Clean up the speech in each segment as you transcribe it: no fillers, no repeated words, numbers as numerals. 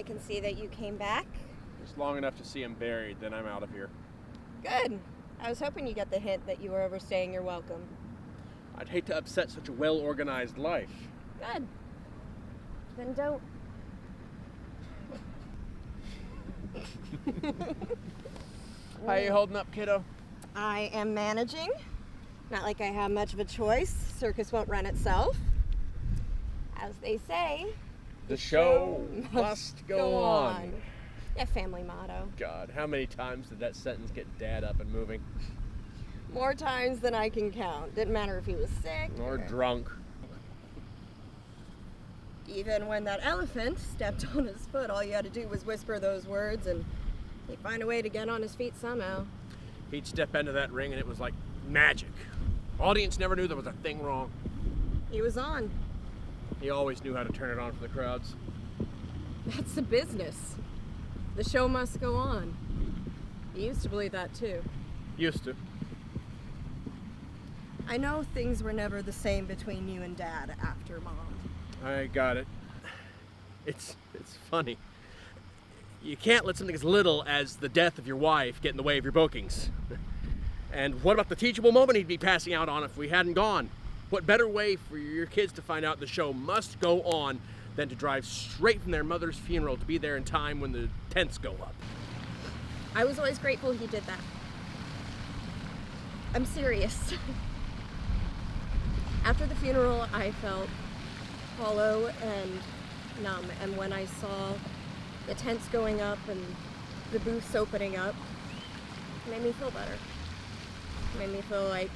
I can see that you came back. Just long enough to see him buried, then I'm out of here. Good. I was hoping you got the hint that you were overstaying your welcome. I'd hate to upset such a well-organized life. Good. Then don't. How you holding up, kiddo? I am managing. Not like I have much of a choice. Circus won't run itself. As they say, The show must go on. Yeah, family motto. God, how many times did that sentence get Dad up and moving? More times than I can count. Didn't matter if he was sick Or drunk. Even when that elephant stepped on his foot, all you had to do was whisper those words and he'd find a way to get on his feet somehow. He'd step into that ring and it was like magic. Audience never knew there was a thing wrong. He was on. He always knew how to turn it on for the crowds. That's the business. The show must go on. He used to believe that too. Used to. I know things were never the same between you and Dad after Mom. I got it. It's funny. You can't let something as little as the death of your wife get in the way of your bookings. And what about the teachable moment he'd be passing out on if we hadn't gone? What better way for your kids to find out the show must go on than to drive straight from their mother's funeral to be there in time when the tents go up? I was always grateful he did that. I'm serious. After the funeral, I felt hollow and numb, and when I saw the tents going up and the booths opening up, it made me feel better. It made me feel like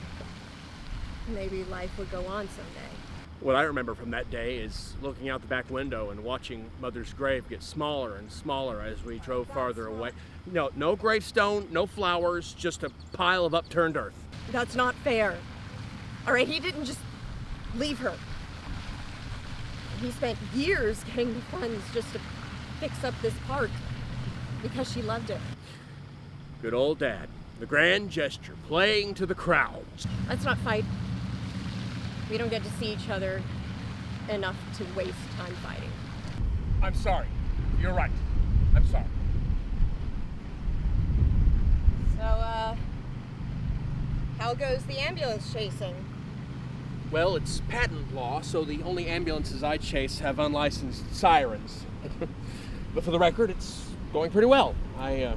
maybe life would go on someday. What I remember from that day is looking out the back window and watching Mother's grave get smaller and smaller as we drove farther away. No gravestone, no flowers, just a pile of upturned earth. That's not fair. All right, he didn't just leave her. He spent years getting the funds just to fix up this park because she loved it. Good old Dad. The grand gesture, playing to the crowds. Let's not fight. We don't get to see each other enough to waste time fighting. I'm sorry. You're right. I'm sorry. So, how goes the ambulance chasing? Well, it's patent law, so the only ambulances I chase have unlicensed sirens. But for the record, it's going pretty well. I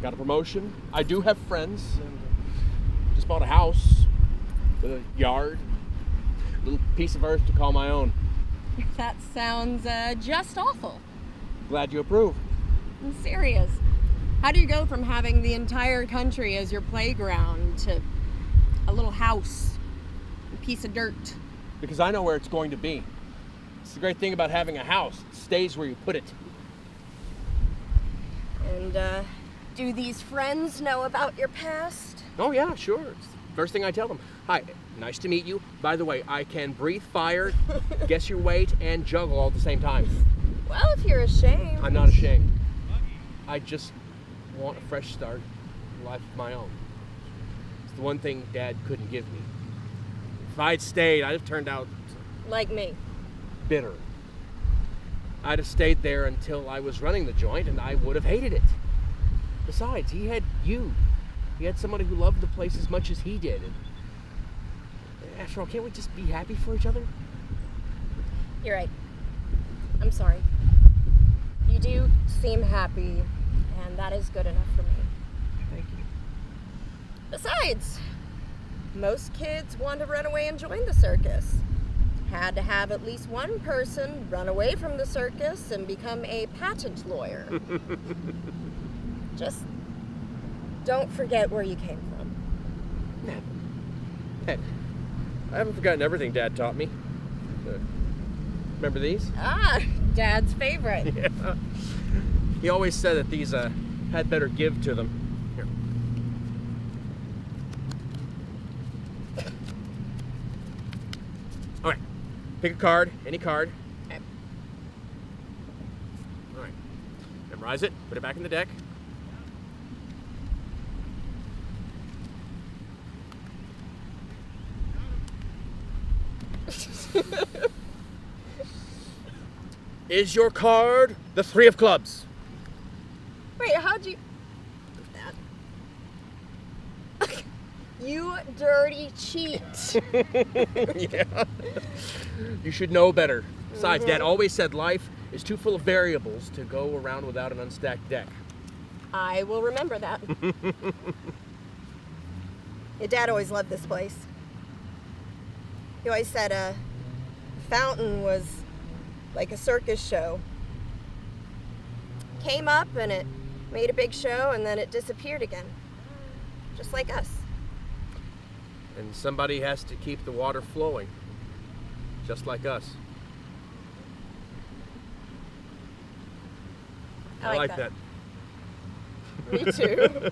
got a promotion. I do have friends. And just bought a house with a yard, a little piece of earth to call my own. That sounds just awful. Glad you approve. I'm serious. How do you go from having the entire country as your playground to a little house, a piece of dirt? Because I know where it's going to be. It's the great thing about having a house. It stays where you put it. And, do these friends know about your past? Oh yeah, sure. It's the first thing I tell them. Hi, nice to meet you. By the way, I can breathe fire, guess your weight, and juggle all at the same time. Well, if you're ashamed. I'm not ashamed. I just want a fresh start, a life of my own. It's the one thing Dad couldn't give me. If I'd stayed, I'd have turned out Like me. bitter. I'd have stayed there until I was running the joint, and I would have hated it. Besides, he had you. He had somebody who loved the place as much as he did. And after all, can't we just be happy for each other? You're right. I'm sorry. You do seem happy, and that is good enough for me. Thank you. Besides, most kids want to run away and join the circus. Had to have at least one person run away from the circus and become a patent lawyer. Just don't forget where you came from. Hey, I haven't forgotten everything Dad taught me. Remember these? Ah, Dad's favorite. Yeah. He always said that these had better give to them. Here. All right. Pick a card, any card. Okay. All right. Memorize it. Put it back in the deck. Is your card the 3 of clubs? Wait, how'd you... That. You dirty cheat. Yeah. You should know better. Besides, Dad always said life is too full of variables to go around without an unstacked deck. I will remember that. Your dad always loved this place. He always said a fountain was like a circus show. Came up and it made a big show and then it disappeared again. Just like us. And somebody has to keep the water flowing, just like us. I like that. Me too.